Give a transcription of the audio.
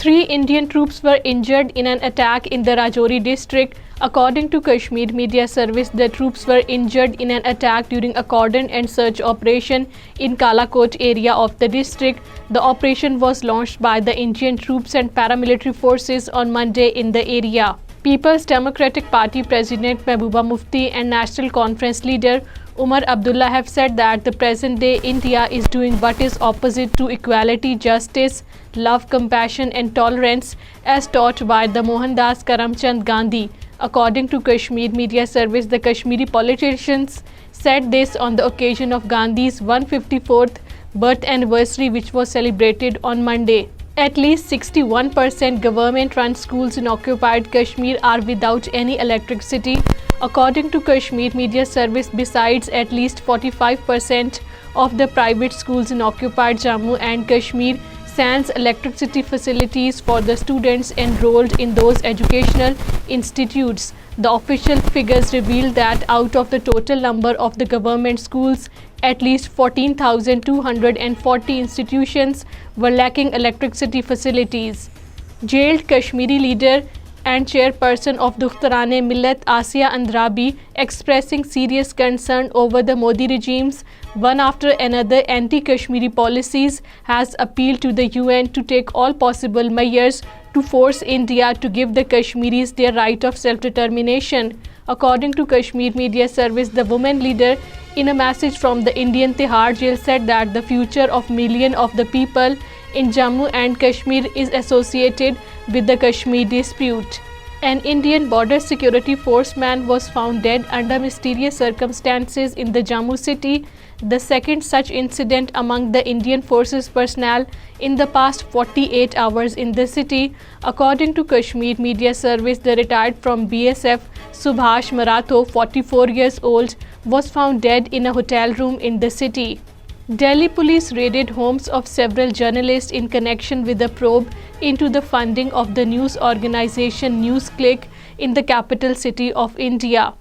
Three Indian troops were injured in an attack in the Rajouri district. According to Kashmir Media Service, the troops were injured in an attack during a cordon and search operation in Kalakot area of the district. The operation was launched by the Indian troops and paramilitary forces on Monday in the area. People's Democratic Party President Mehbooba Mufti and National Conference leader Umar Abdullah have said that the present-day India is doing what is opposite to equality, justice, love, compassion and tolerance as taught by the Mohandas Karamchand Gandhi. According to Kashmir Media Service, the Kashmiri politicians said this on the occasion of Gandhi's 154th birth anniversary, which was celebrated on Monday. At least 61% government-run schools in occupied Kashmir are without any electricity. According to Kashmir Media Service, besides, at least 45% of the private schools in occupied Jammu and Kashmir sans electricity facilities for the students enrolled in those educational institutes. The official figures reveal that out of the total number of the government schools, at least 14,240 institutions were lacking electricity facilities. Jailed Kashmiri leader and chairperson of Dukhtarane Millat Asiya Andrabi expressing serious concern over the Modi regime's one after another anti-Kashmiri policies has appealed to the UN to take all possible measures to force India to give the Kashmiris their right of self-determination. According to Kashmir Media Service, the woman leader in a message from the Indian Tihar jail said that the future of millions of the people in Jammu and Kashmir is associated with the Kashmir dispute. An Indian border security force man was found dead under mysterious circumstances in the Jammu city, the second such incident among the Indian forces personnel in the past 48 hours in the city. According to Kashmir Media Service, the retired from BSF Subhash Maratho, 44 years old, was found dead in a hotel room in the city. Delhi police raided homes of several journalists in connection with a probe into the funding of the news organization NewsClick in the capital city of India.